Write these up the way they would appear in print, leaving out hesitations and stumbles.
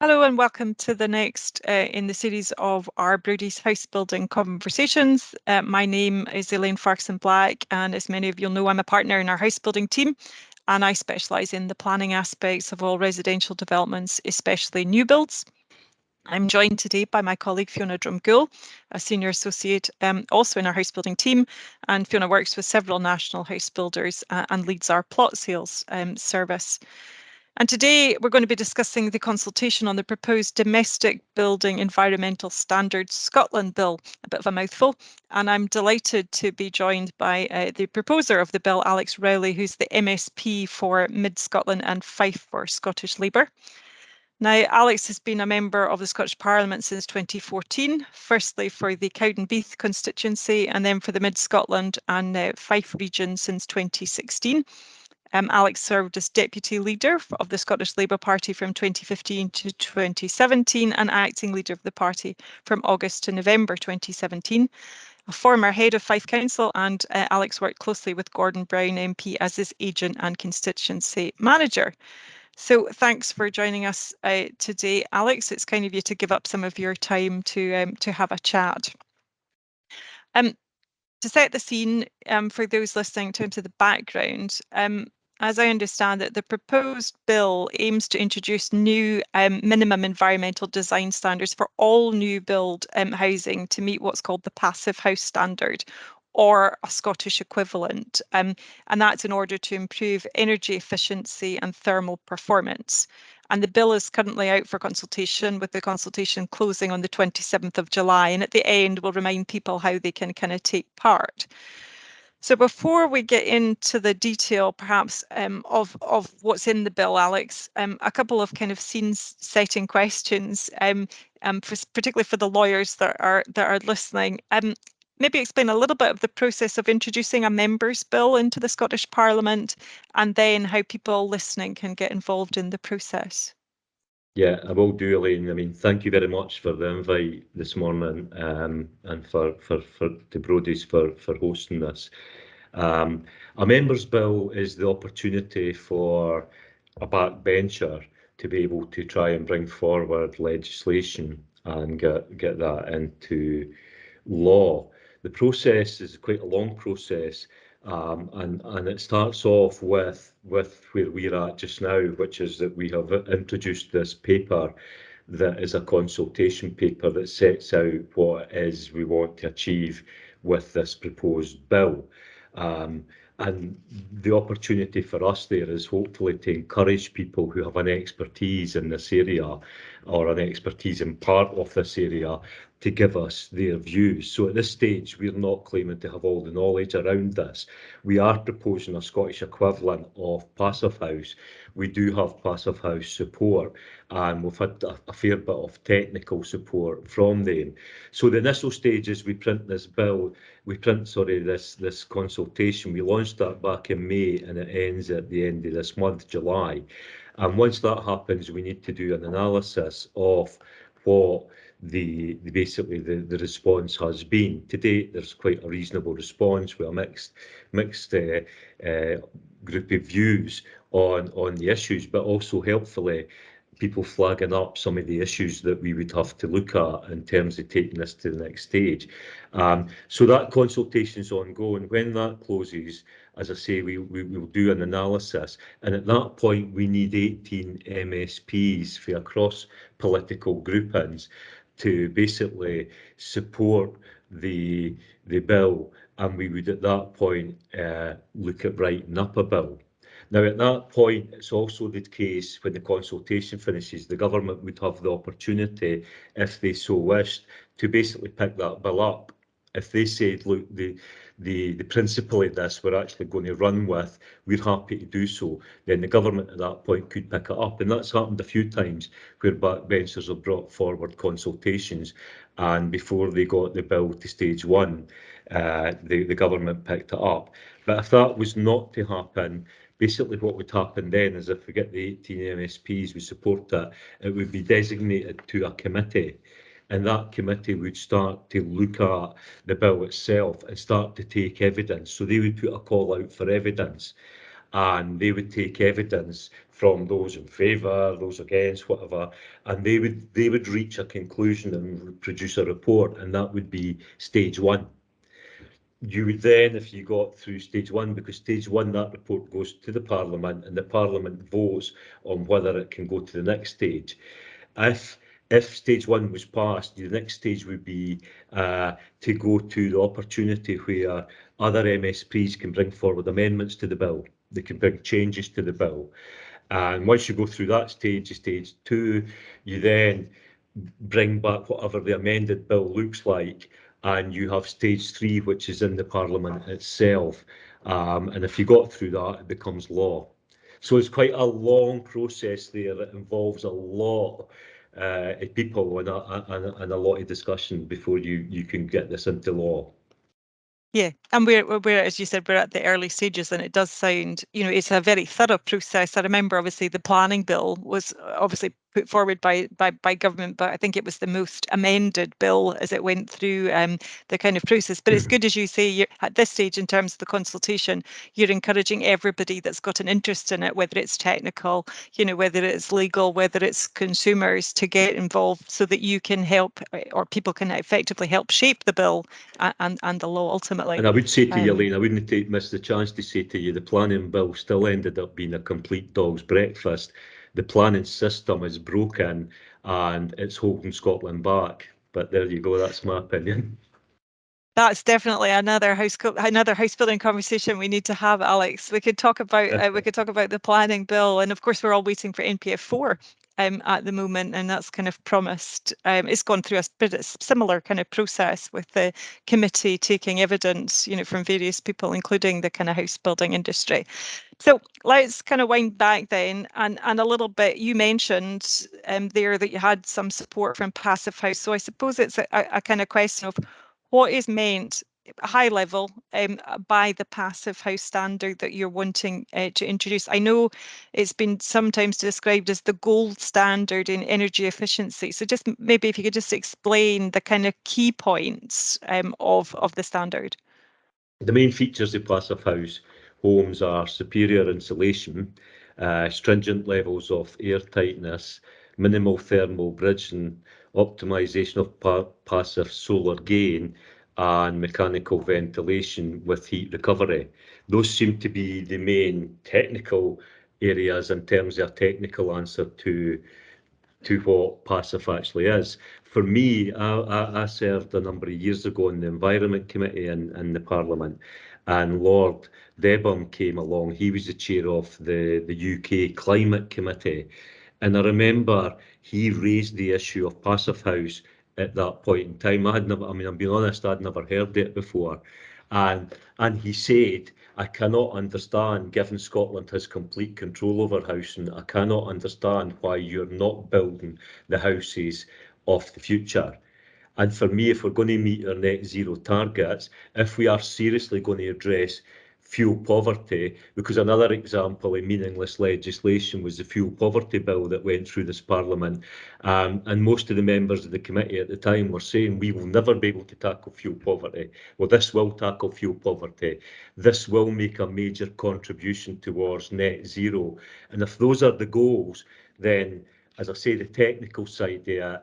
Hello and welcome to the next in the series of our Brodies house building conversations. My name is Elaine Farquharson-Black, and as many of you know, I'm a partner in our house building team, and I specialise in the planning aspects of all residential developments, especially new builds. I'm joined today by my colleague Fiona Dromgoole, a senior associate also in our house building team, and Fiona works with several national house builders and leads our plot sales service. And today we're going to be discussing the consultation on the proposed Domestic Building Environmental Standards Scotland Bill, a bit of a mouthful. And I'm delighted to be joined by the proposer of the bill, Alex Rowley, who's the MSP for Mid Scotland and Fife for Scottish Labour. Now, Alex has been a member of the Scottish Parliament since 2014, firstly for the Cowdenbeath constituency and then for the Mid Scotland and Fife region since 2016. Alex served as deputy leader of the Scottish Labour Party from 2015 to 2017 and acting leader of the party from August to November 2017. A former head of Fife Council, and Alex worked closely with Gordon Brown MP as his agent and constituency manager. So thanks for joining us today, Alex. It's kind of you to give up some of your time to have a chat. To set the scene for those listening in terms of the background, as I understand it, the proposed bill aims to introduce new minimum environmental design standards for all new build housing to meet what's called the Passive House Standard, or a Scottish equivalent, and that's in order to improve energy efficiency and thermal performance. And the bill is currently out for consultation, with the consultation closing on the 27th of July. And at the end, we'll remind people how they can kind of take part. So before we get into the detail, perhaps of what's in the bill, Alex, a couple of kind of scene-setting questions, particularly for the lawyers that are listening. Maybe explain a little bit of the process of introducing a members' bill into the Scottish Parliament, and then how people listening can get involved in the process. Yeah, I will do, Elaine. I mean, thank you very much for the invite this morning, and for the Brodies for hosting this. A members' bill is the opportunity for a backbencher to be able to try and bring forward legislation and get that into law. The process is quite a long process, and it starts off with where we're at just now, which is that we have introduced this paper that is a consultation paper that sets out what it is we want to achieve with this proposed bill. And the opportunity for us there is hopefully to encourage people who have an expertise in this area or an expertise in part of this area to give us their views. So at this stage, we're not claiming to have all the knowledge around this. We are proposing a Scottish equivalent of Passive House. We do have Passive House support, and we've had a fair bit of technical support from them. So the initial stages, we print this consultation. We launched that back in May, and it ends at the end of this month, July. And once that happens, we need to do an analysis of what basically the response has been. To date, there's quite a reasonable response with a mixed group of views on the issues, but also helpfully people flagging up some of the issues that we would have to look at in terms of taking this to the next stage. So that consultation is ongoing. When that closes, as I say, we will do an analysis, and at that point we need 18 MSPs for across political groupings to basically support the bill, and we would at that point look at writing up a bill. Now, at that point, it's also the case when the consultation finishes, the government would have the opportunity, if they so wished, to basically pick that bill up. If they said, look, the principle of this we're actually going to run with, we're happy to do so, then the government at that point could pick it up. And that's happened a few times where backbenchers have brought forward consultations, and before they got the bill to stage one, the government picked it up. But if that was not to happen, basically what would happen then is if we get the 18 MSPs, we support that, it would be designated to a committee, and that committee would start to look at the bill itself and start to take evidence. So they would put a call out for evidence. and they would take evidence from those in favour, those against, whatever, and they would reach a conclusion and produce a report, and that would be stage one. You would then, if you got through stage one, because stage one, that report goes to the Parliament, and the Parliament votes on whether it can go to the next stage. If stage one was passed, the next stage would be to go to the opportunity where other MSPs can bring forward amendments to the bill. They can bring changes to the bill. And once you go through that stage two, you then bring back whatever the amended bill looks like, and you have stage three, which is in the Parliament itself. And if you got through that, it becomes law. So it's quite a long process there that involves a lot of people and a lot of discussion before you can get this into law. Yeah, and we're, as you said, we're at the early stages, and it does sound, it's a very thorough process. I remember, obviously, the planning bill was obviously put forward by government, but I think it was the most amended bill as it went through the kind of process. But it's good, as you say, you're at this stage in terms of the consultation, you're encouraging everybody that's got an interest in it, whether it's technical, whether it's legal, whether it's consumers, to get involved so that you can help, or people can effectively help shape the bill and the law ultimately. And I would say to you, Elaine, I wouldn't miss the chance to say to you, the planning bill still ended up being a complete dog's breakfast. The planning system is broken and it's holding Scotland back. But there you go, that's my opinion. That's definitely another house building conversation we need to have, Alex. We could talk about the planning bill, and of course we're all waiting for NPF4 at the moment, and that's kind of promised. It's gone through a bit of similar kind of process with the committee taking evidence, from various people, including the kind of house building industry. So let's kind of wind back then, and a little bit. You mentioned there that you had some support from Passive House. So I suppose it's a kind of question of what is meant high level by the Passive House standard that you're wanting to introduce. I know it's been sometimes described as the gold standard in energy efficiency. So just maybe if you could just explain the kind of key points of the standard. The main features of Passive House homes are superior insulation, stringent levels of air tightness, minimal thermal bridging, optimization of passive solar gain, and mechanical ventilation with heat recovery. Those seem to be the main technical areas in terms of a technical answer to what passive actually is. For me, I served a number of years ago in the Environment Committee in the Parliament, and Lord Debham came along. He was the chair of the UK Climate Committee, and I remember he raised the issue of Passive House at that point in time. I'm being honest, I'd never heard it before. And he said, I cannot understand, given Scotland has complete control over housing, I cannot understand why you're not building the houses of the future. And for me, if we're going to meet our net zero targets, if we are seriously going to address fuel poverty, because another example of meaningless legislation was the fuel poverty bill that went through this Parliament, and most of the members of the committee at the time were saying we will never be able to tackle fuel poverty. Well, this will tackle fuel poverty. This will make a major contribution towards net zero. And if those are the goals, then, as I say, the technical side there,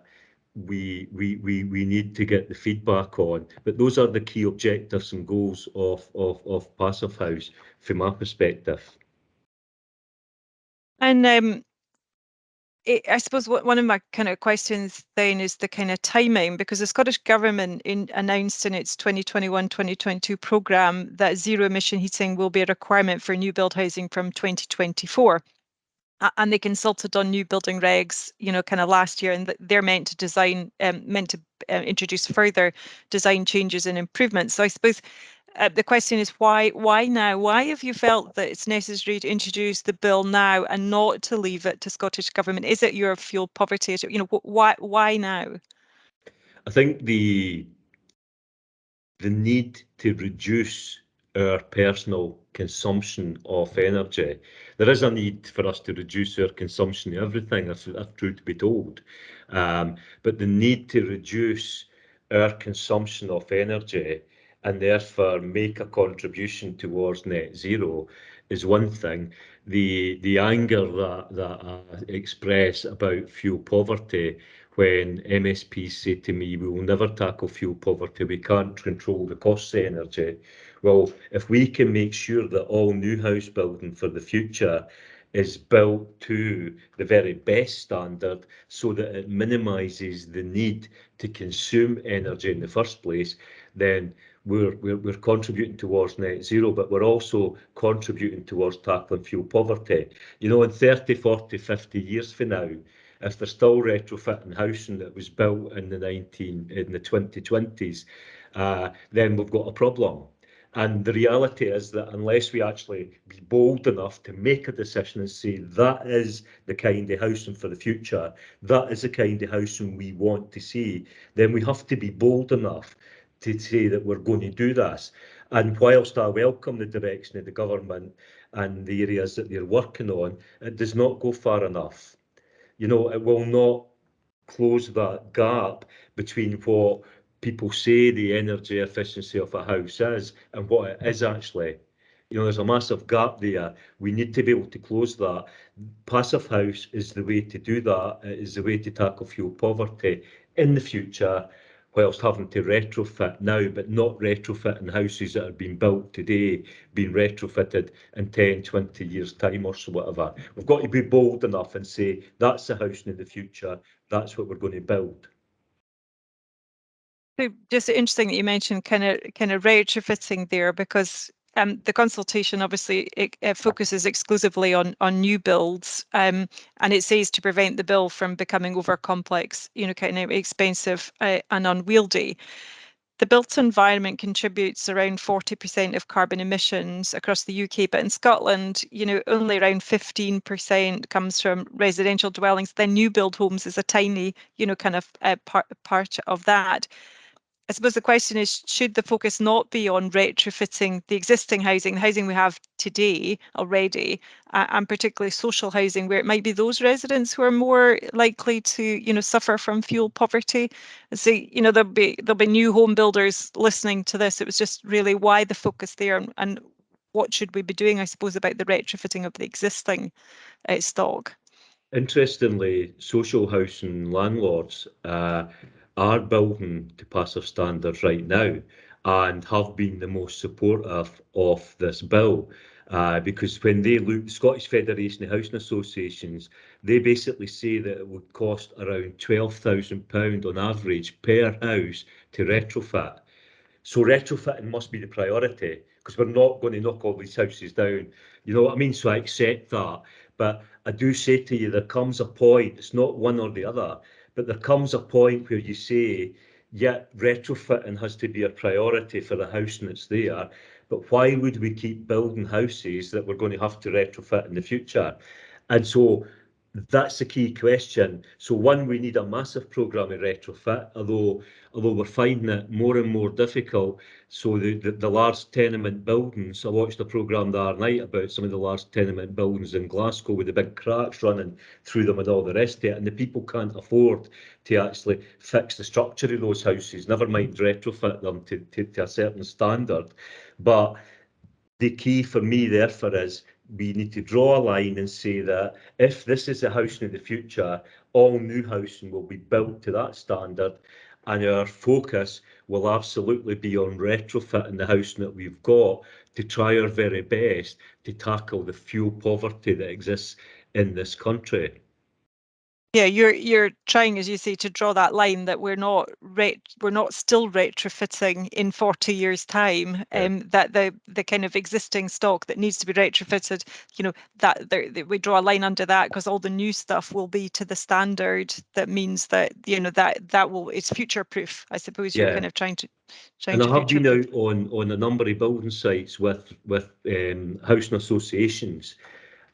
we need to get the feedback on. But those are the key objectives and goals of Passive House from my perspective. And I suppose one of my kind of questions then is the kind of timing, because the Scottish Government announced in its 2021-2022 programme that zero emission heating will be a requirement for new build housing from 2024. And they consulted on new building regs, kind of last year, and they're meant to introduce further design changes and improvements. So I suppose the question is why now? Why have you felt that it's necessary to introduce the bill now and not to leave it to Scottish Government? Is it your fuel poverty? Why now? I think the need to reduce our personal consumption of energy. There is a need for us to reduce our consumption of everything, if true to be told. But the need to reduce our consumption of energy and therefore make a contribution towards net zero is one thing. The anger that I express about fuel poverty when MSPs say to me, we will never tackle fuel poverty, we can't control the costs of energy. Well, if we can make sure that all new house building for the future is built to the very best standard so that it minimises the need to consume energy in the first place, then we're contributing towards net zero, but we're also contributing towards tackling fuel poverty. You know, in 30, 40, 50 years from now, if they're still retrofitting housing that was built in the 2020s, then we've got a problem. And the reality is that unless we actually be bold enough to make a decision and say that is the kind of housing for the future, that is the kind of housing we want to see, then we have to be bold enough to say that we're going to do this. And whilst I welcome the direction of the government and the areas that they're working on, it does not go far enough. You know, it will not close that gap between what people say the energy efficiency of a house is and what it is actually. You know, there's a massive gap there. We need to be able to close that. Passive house is the way to do that. It is the way to tackle fuel poverty in the future, whilst having to retrofit now, but not retrofitting houses that are being built today, being retrofitted in 10, 20 years' time or so, whatever. We've got to be bold enough and say, that's the housing in the future, that's what we're going to build. So just interesting that you mentioned kind of retrofitting there, because the consultation obviously it focuses exclusively on new builds, and it says to prevent the bill from becoming over complex, you know, kind of expensive and unwieldy. The built environment contributes around 40% of carbon emissions across the UK, but in Scotland, you know, only around 15% comes from residential dwellings. Then new build homes is a tiny, you know, kind of part of that. I suppose the question is, should the focus not be on retrofitting the existing housing, the housing we have today already, and particularly social housing, where it might be those residents who are more likely to, you know, suffer from fuel poverty? And so, you know, there'll be new home builders listening to this. It was just really why the focus there, and what should we be doing, I suppose, about the retrofitting of the existing stock? Interestingly, social housing landlords are building to passive standards right now and have been the most supportive of this bill. Because when they look, Scottish Federation of Housing Associations, they basically say that it would cost around £12,000 on average per house to retrofit. So retrofitting must be the priority, because we're not going to knock all these houses down. You know what I mean? So I accept that. But I do say to you, there comes a point, it's not one or the other, but there comes a point where you say, yeah, retrofitting has to be a priority for the housing that's there. But why would we keep building houses that we're going to have to retrofit in the future? And so that's the key question. So one, we need a massive programme of retrofit, although we're finding it more and more difficult. So the large tenement buildings, I watched a programme the other night about some of the large tenement buildings in Glasgow with the big cracks running through them and all the rest of it, and the people can't afford to actually fix the structure of those houses, never mind retrofit them to a certain standard. But the key for me, therefore, is we need to draw a line and say that if this is a housing in the future, all new housing will be built to that standard, and our focus will absolutely be on retrofitting the housing that we've got to try our very best to tackle the fuel poverty that exists in this country. Yeah, you're trying, as you say, to draw that line that we're not still retrofitting in 40 years' time. Yeah. That the kind of existing stock that needs to be retrofitted, you know, that we draw a line under that, because all the new stuff will be to the standard. That means that, you know, that will, it's future proof. I suppose you're Yeah. kind of trying to And I have future been proof. out on a number of building sites with housing associations.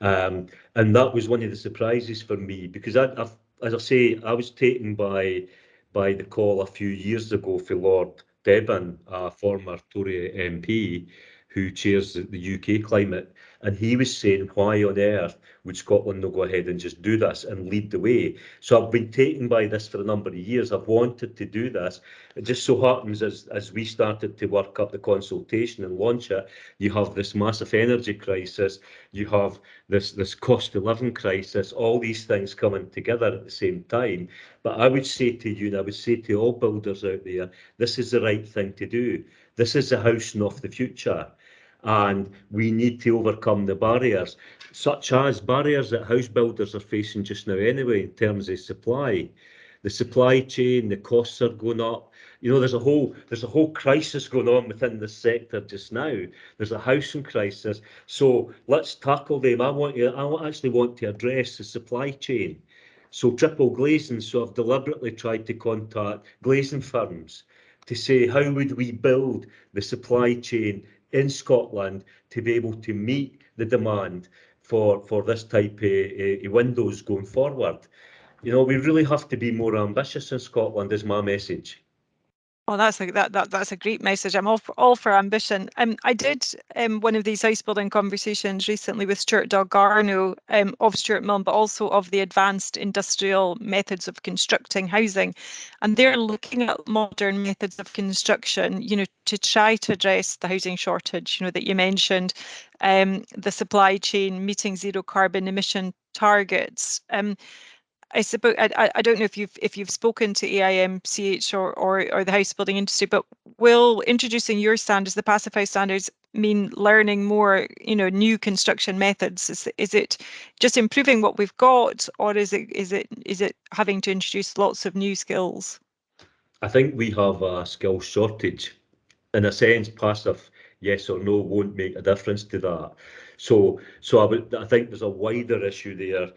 And that was one of the surprises for me, because as I say, I was taken by the call a few years ago for Lord Debon, a former Tory MP, who chairs the UK climate, and he was saying, why on earth would Scotland not go ahead and just do this and lead the way? So I've been taken by this for a number of years. I've wanted to do this. It just so happens as we started to work up the consultation and launch it, you have this massive energy crisis, you have this cost of living crisis, all these things coming together at the same time. But I would say to you, and I would say to all builders out there, this is the right thing to do. This is the housing of the future. And we need to overcome the barriers, such as barriers that house builders are facing just now anyway, in terms of supply. The supply chain, the costs are going up. You know, there's a whole crisis going on within the sector just now. There's a housing crisis. So let's tackle them. I actually want to address the supply chain. So triple glazing. So I've deliberately tried to contact glazing firms to say, how would we build the supply chain in Scotland to be able to meet the demand for this type of windows going forward? You know, we really have to be more ambitious in Scotland, is my message. Oh, that's a great message. I'm all for ambition. I did one of these house building conversations recently with Stuart Dalgarno of Stuart Mill, but also of the advanced industrial methods of constructing housing, and they're looking at modern methods of construction, you know, to try to address the housing shortage, you know, that you mentioned, the supply chain, meeting zero carbon emission targets. I suppose I don't know if you've spoken to AIMCH or the house building industry, but will introducing your standards, the Passive House standards, mean learning more, you know, new construction methods? Is it just improving what we've got, or is it having to introduce lots of new skills? I think we have a skill shortage. In a sense, passive yes or no won't make a difference to that. So I think there's a wider issue there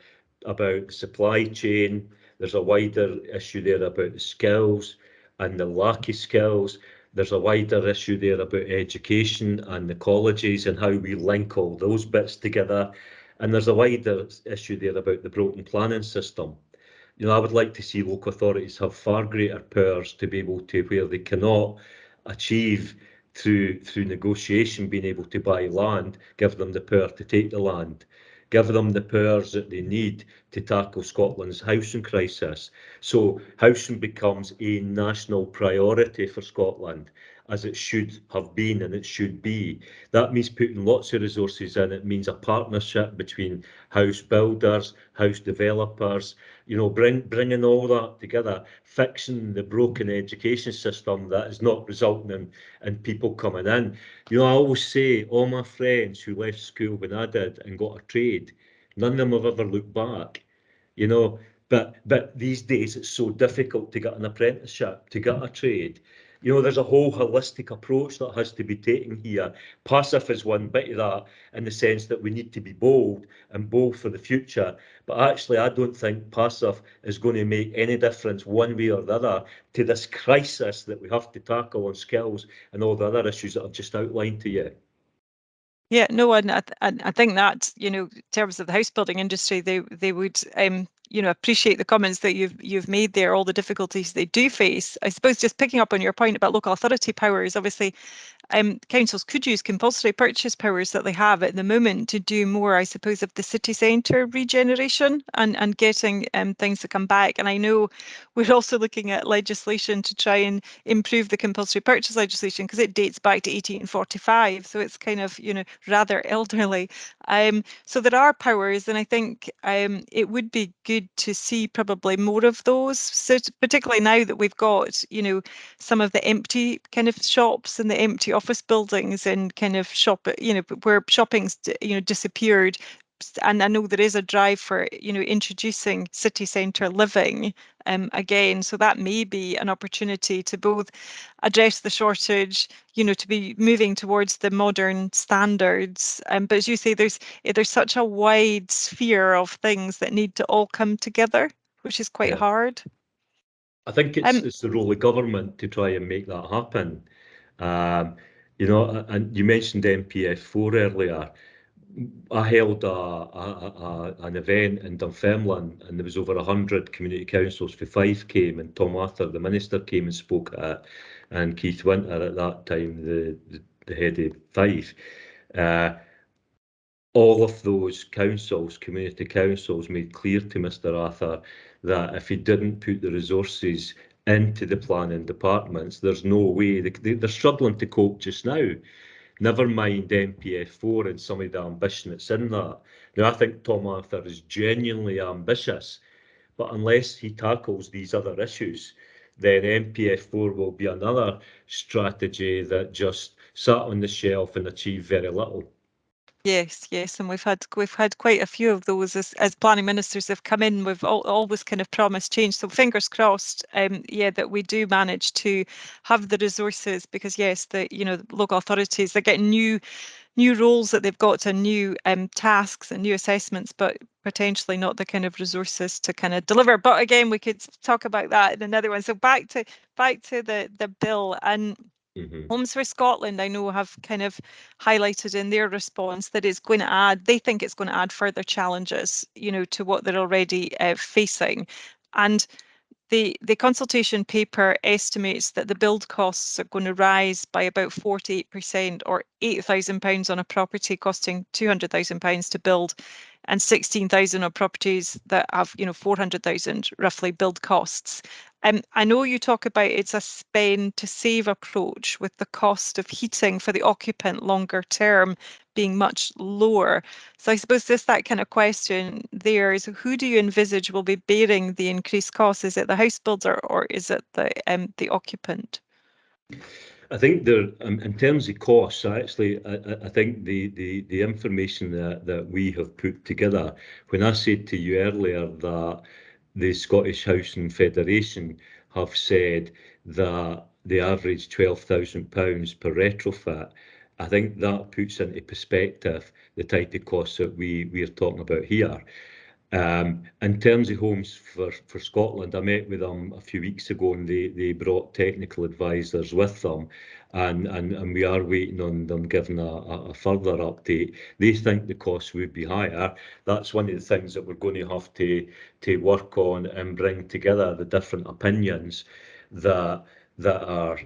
about the supply chain. There's a wider issue there about the skills and the lack of skills. There's a wider issue there about education and the colleges and how we link all those bits together. And there's a wider issue there about the broken planning system. You know, I would like to see local authorities have far greater powers to be able to, where they cannot achieve through negotiation, being able to buy land, give them the power to take the land, give them the powers that they need to tackle Scotland's housing crisis. So housing becomes a national priority for Scotland, as it should have been and it should be. That means putting lots of resources in. It means a partnership between house builders, house developers, you know, bringing all that together, fixing the broken education system that is not resulting in people coming in. You know, I always say all my friends who left school when I did and got a trade, none of them have ever looked back, you know, but these days it's so difficult to get an apprenticeship, to get a trade. You know, there's a whole holistic approach that has to be taken here. Passive is one bit of that, in the sense that we need to be bold and bold for the future. But actually, I don't think passive is going to make any difference one way or the other to this crisis that we have to tackle on skills and all the other issues that I've just outlined to you. Yeah, no, and I think that, you know, in terms of the house building industry, they would you know, appreciate the comments that you've made there, all the difficulties they do face. I suppose just picking up on your point about local authority powers, obviously councils could use compulsory purchase powers that they have at the moment to do more, I suppose, of the city centre regeneration and getting things to come back. And I know we're also looking at legislation to try and improve the compulsory purchase legislation, because it dates back to 1845, so it's kind of, you know, rather elderly. So there are powers, and I think it would be good to see probably more of those. So particularly now that we've got, you know, some of the empty kind of shops and the empty office buildings and kind of you know, where shopping's, you know, disappeared. And I know there is a drive for, you know, introducing city centre living again. So that may be an opportunity to both address the shortage, you know, to be moving towards the modern standards. But as you say, there's such a wide sphere of things that need to all come together, which is quite Yeah. hard. I think it's the role of government to try and make that happen. You know, and you mentioned MPF4 earlier. I held an event in Dunfermline, and there was over 100 community councils for Fife came, and Tom Arthur, the minister, came and spoke at it, and Keith Winter at that time, the head of Fife, all of those councils, community councils, made clear to Mr Arthur that if he didn't put the resources into the planning departments, there's no way. They're struggling to cope just now. Never mind MPF4 and some of the ambition that's in that. Now, I think Tom Arthur is genuinely ambitious, but unless he tackles these other issues, then MPF4 will be another strategy that just sat on the shelf and achieved very little. Yes, yes, and we've had quite a few of those as planning ministers have come in. We've always kind of promised change. So fingers crossed, yeah, that we do manage to have the resources, because yes, the local authorities, they're getting new roles that they've got, and new tasks and new assessments, but potentially not the kind of resources to kind of deliver. But again, we could talk about that in another one. So back to the bill. And Homes for Scotland, I know, have kind of highlighted in their response that it's going to add, they think it's going to add further challenges, to what they're already facing. And the consultation paper estimates that the build costs are going to rise by about 48%, or £8,000 on a property costing £200,000 to build, and 16,000 on properties that have 400,000 roughly build costs. I know you talk about it's a spend to save approach, with the cost of heating for the occupant longer term being much lower. So I suppose that kind of question there is, who do you envisage will be bearing the increased costs? Is it the house builder, or is it the occupant? I think there, in terms of costs, I think the information that we have put together, when I said to you earlier that the Scottish Housing Federation have said that they average £12,000 per retrofit, I think that puts into perspective the type of costs that we're talking about here. In terms of Homes for Scotland, I met with them a few weeks ago, and they brought technical advisors with them, and we are waiting on them giving a further update. They think the costs would be higher. That's one of the things that we're going to have to work on and bring together the different opinions that are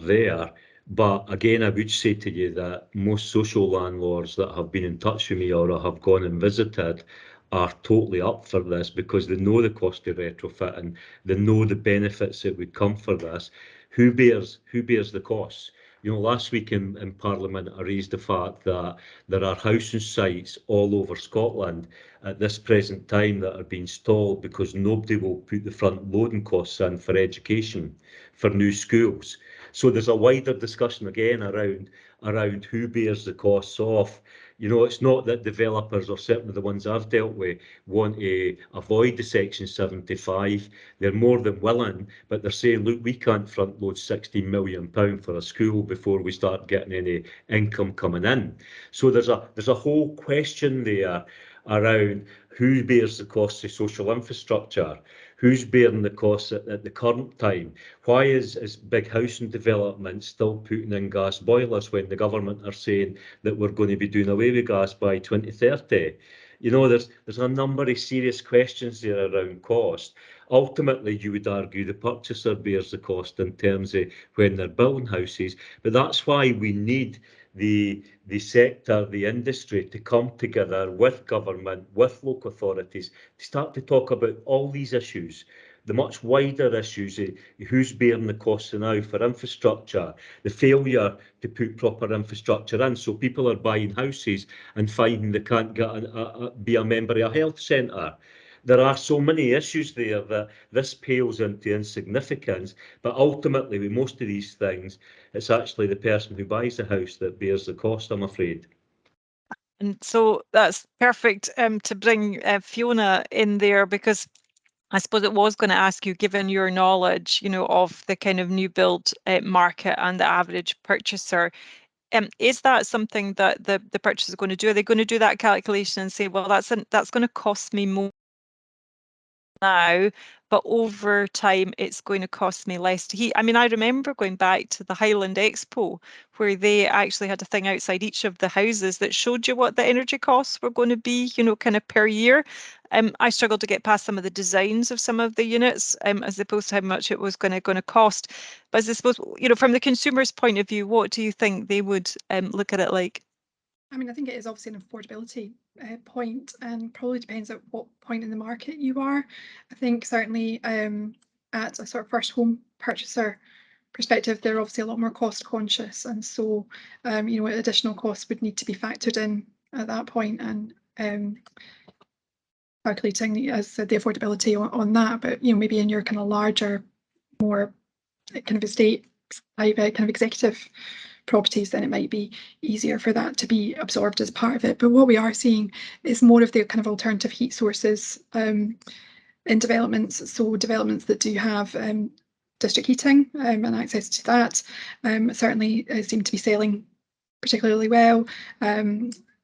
there. But again, I would say to you that most social landlords that have been in touch with me or have gone and visited are totally up for this, because they know the cost of retrofitting, they know the benefits that would come for this. Who bears the costs? Last week in Parliament, I raised the fact that there are housing sites all over Scotland at this present time that are being stalled because nobody will put the front loading costs in for education, for new schools. So there's a wider discussion again around who bears the costs of. It's not that developers, or certainly the ones I've dealt with, want to avoid the Section 75. They're more than willing, but they're saying, look, we can't front load £16 million for a school before we start getting any income coming in. So there's a whole question there around who bears the costs of social infrastructure, who's bearing the costs at the current time. Why is big housing development still putting in gas boilers when the government are saying that we're going to be doing away with gas by 2030? There's a number of serious questions there around cost. Ultimately, you would argue the purchaser bears the cost in terms of when they're building houses, but that's why we need the sector, the industry, to come together with government, with local authorities, to start to talk about all these issues, the much wider issues of who's bearing the costs now for infrastructure, the failure to put proper infrastructure in, so people are buying houses and finding they can't be a member of a health centre. There are so many issues there that this pales into insignificance, but ultimately with most of these things, it's actually the person who buys the house that bears the cost, I'm afraid. And so that's perfect to bring Fiona in there, because I suppose it was going to ask you, given your knowledge, of the kind of new build market and the average purchaser, is that something that the purchaser is going to do? Are they going to do that calculation and say, well, that's going to cost me more now, but over time it's going to cost me less to heat. I mean, I remember going back to the Highland Expo where they actually had a thing outside each of the houses that showed you what the energy costs were going to be, you know, kind of per year. I struggled to get past some of the designs of some of the units, as opposed to how much it was going to cost. But I suppose, you know, from the consumer's point of view, what do you think they would look at it like? I mean, I think it is obviously an affordability point, and probably depends at what point in the market you are. I think certainly at a sort of first home purchaser perspective, they're obviously a lot more cost conscious, and so you know, additional costs would need to be factored in at that point, and calculating, as I said, the affordability on that. But you know, maybe in your kind of larger, more kind of estate type, kind of executive properties, then it might be easier for that to be absorbed as part of it. But what we are seeing is more of the kind of alternative heat sources in developments. So developments that do have district heating and access to that certainly seem to be selling particularly well.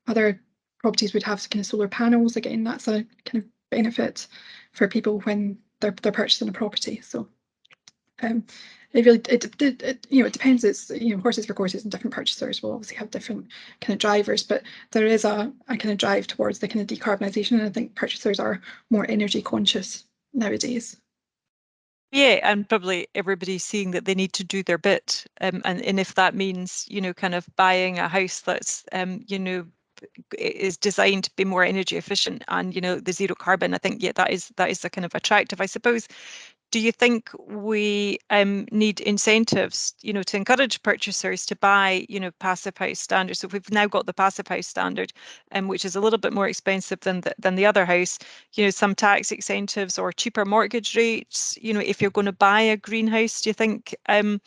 Other properties would have kind of solar panels. Again, that's a kind of benefit for people when they're purchasing a property. So it really you know, it depends. It's, you know, horses for courses, and different purchasers will obviously have different kind of drivers, but there is a kind of drive towards the kind of decarbonisation, and I think purchasers are more energy conscious nowadays. Yeah, and probably everybody's seeing that they need to do their bit, and if that means, you know, kind of buying a house that's you know, is designed to be more energy efficient and, you know, the zero carbon, I think, yeah, that is a kind of attractive, I suppose. Do you think we need incentives, you know, to encourage purchasers to buy, you know, passive house standards? So if we've now got the passive house standard, which is a little bit more expensive than the other house, you know, some tax incentives or cheaper mortgage rates, you know, if you're going to buy a greenhouse, do you think, you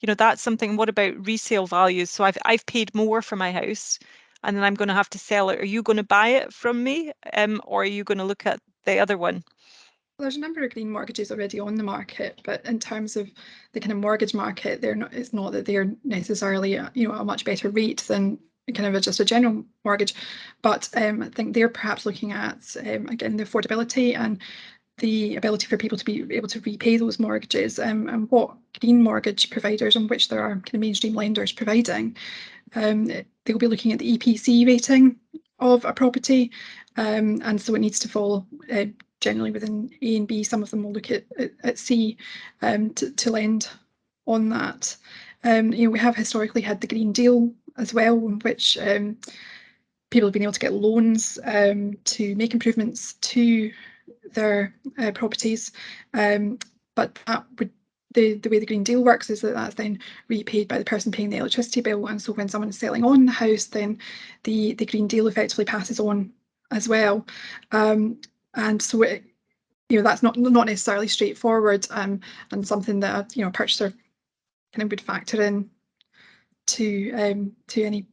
know, that's something? What about resale values? So I've paid more for my house, and then I'm going to have to sell it. Are you going to buy it from me, or are you going to look at the other one? There's a number of green mortgages already on the market, but in terms of the kind of mortgage market, they're not. It's not that they're necessarily you know, a much better rate than kind of just a general mortgage, but I think they're perhaps looking at again, the affordability and the ability for people to be able to repay those mortgages, and what green mortgage providers, on which there are kind of mainstream lenders providing, they'll be looking at the EPC rating of a property, and so it needs to fall generally within A and B. Some of them will look at C to lend on that. You know, we have historically had the Green Deal as well, in which people have been able to get loans to make improvements to their properties, but that would, the way the Green Deal works is that that's then repaid by the person paying the electricity bill, and so when someone is selling on the house, then the Green Deal effectively passes on as well, and so it, you know, that's not necessarily straightforward, and something that, you know, a purchaser kind of would factor in to any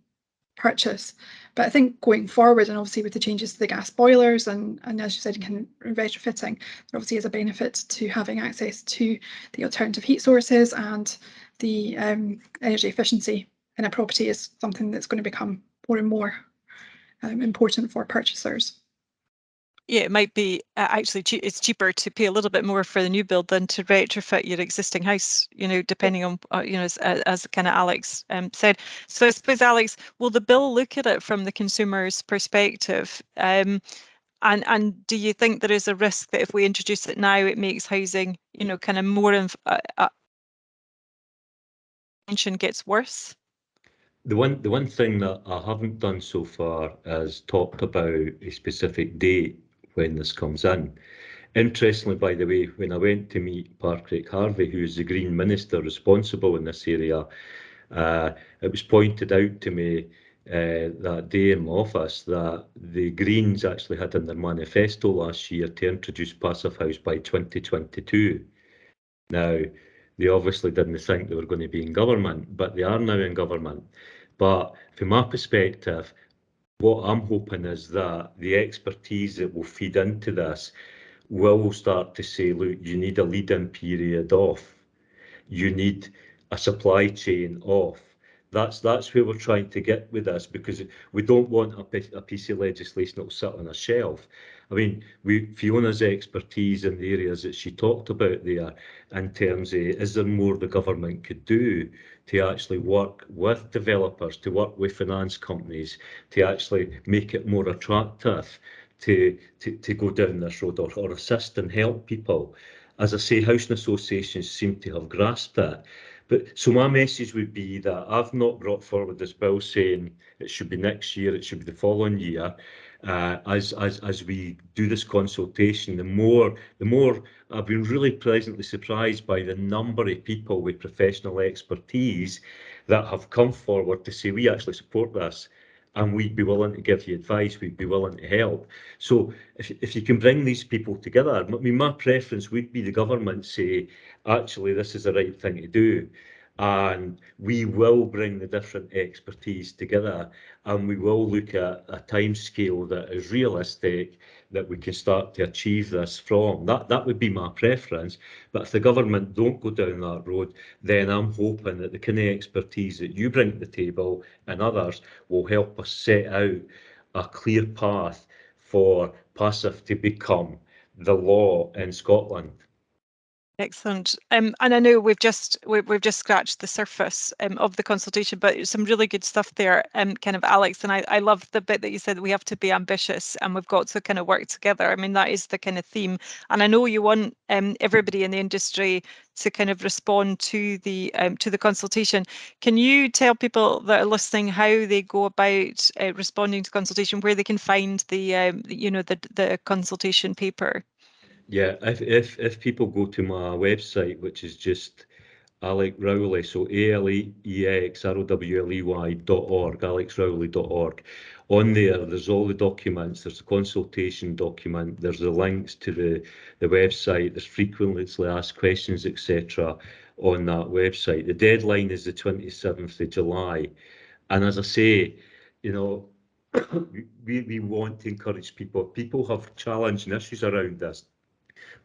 purchase. But I think going forward, and obviously with the changes to the gas boilers, and as you said, kind of retrofitting, there obviously is a benefit to having access to the alternative heat sources, and the energy efficiency in a property is something that's going to become more and more important for purchasers. Yeah, it might be actually it's cheaper to pay a little bit more for the new build than to retrofit your existing house, you know, depending on, you know, as kind of Alex said. So I suppose, Alex, will the bill look at it from the consumer's perspective? And do you think there is a risk that if we introduce it now, it makes housing, you know, kind of more attention gets worse? The one thing that I haven't done so far is talked about a specific date when this comes in. Interestingly, by the way, when I went to meet Patrick Harvey, who's the Green Minister responsible in this area, it was pointed out to me that day in my office that the Greens actually had in their manifesto last year to introduce Passive House by 2022. Now, they obviously didn't think they were going to be in government, but they are now in government. But from my perspective, what I'm hoping is that the expertise that will feed into this will start to say, look, you need a lead-in period off. You need a supply chain off. That's where we're trying to get with this, because we don't want a piece of legislation that will sit on a shelf. I mean, Fiona's expertise in the areas that she talked about there, in terms of, is there more the government could do to actually work with developers, to work with finance companies, to actually make it more attractive to go down this road, or assist and help people. As I say, housing associations seem to have grasped that. But so my message would be that I've not brought forward this bill saying it should be next year, it should be the following year. As we do this consultation, the more I've been really pleasantly surprised by the number of people with professional expertise that have come forward to say, we actually support this, and we'd be willing to give you advice, we'd be willing to help. So if you can bring these people together, I mean, my preference would be the government say, actually, this is the right thing to do. And we will bring the different expertise together, and we will look at a time scale that is realistic, that we can start to achieve this from. That would be my preference. But if the government don't go down that road, then I'm hoping that the kind of expertise that you bring to the table and others will help us set out a clear path for passive to become the law in Scotland. Excellent. And I know we've just scratched the surface of the consultation, but some really good stuff there, kind of, Alex. And I love the bit that you said, we have to be ambitious and we've got to kind of work together. I mean, that is the kind of theme. And I know you want everybody in the industry to kind of respond to the consultation. Can you tell people that are listening how they go about responding to consultation, where they can find the the consultation paper? Yeah, if people go to my website, which is just Alex Rowley, so ALEXROWLEY.org, alexrowley.org. On there's all the documents, there's the consultation document, there's the links to the website, there's frequently asked questions, etc. on that website. The deadline is the 27th of July. And as I say, you know, we want to encourage people. People have challenging issues around this.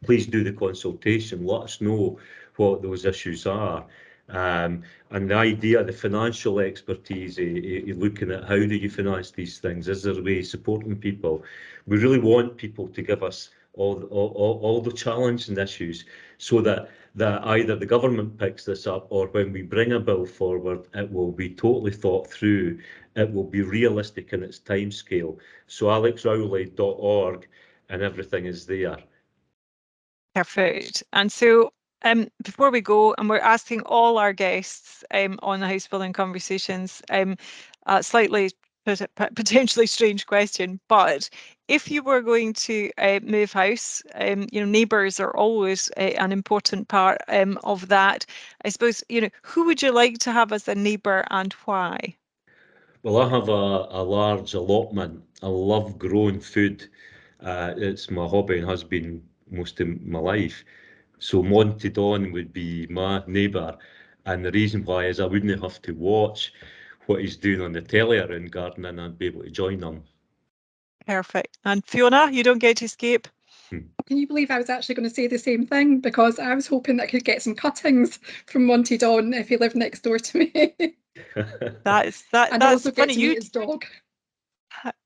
Please do the consultation. Let us know what those issues are. And the idea, the financial expertise, looking at how do you finance these things, is there a way of supporting people? We really want people to give us all the challenging issues, so that either the government picks this up, or when we bring a bill forward, it will be totally thought through. It will be realistic in its timescale. So alexrowley.org, and everything is there. Perfect. And so before we go, and we're asking all our guests on the House Building Conversations, a slightly potentially strange question, but if you were going to move house, neighbours are always an important part of that. I suppose, who would you like to have as a neighbour and why? Well, I have a large allotment. I love growing food. It's my hobby and has been most of my life. So Monty Don would be my neighbour, and the reason why is I wouldn't have to watch what he's doing on the telly around gardening. I'd be able to join him. Perfect. And Fiona, you don't get to escape. Can you believe I was actually going to say the same thing? Because I was hoping that I could get some cuttings from Monty Don if he lived next door to me. That's also get funny. to meet his dog.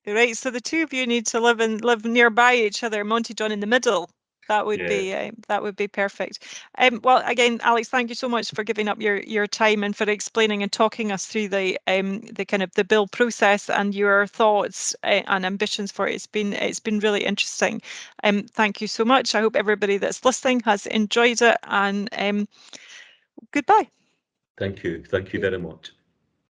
Right, so the two of you need to live nearby each other. Monty Don in the middle. That would be perfect. Well, again, Alex, thank you so much for giving up your time and for explaining and talking us through the kind of the bill process and your thoughts and ambitions for it. It's been really interesting. Thank you so much. I hope everybody that's listening has enjoyed it, and goodbye. Thank you very much.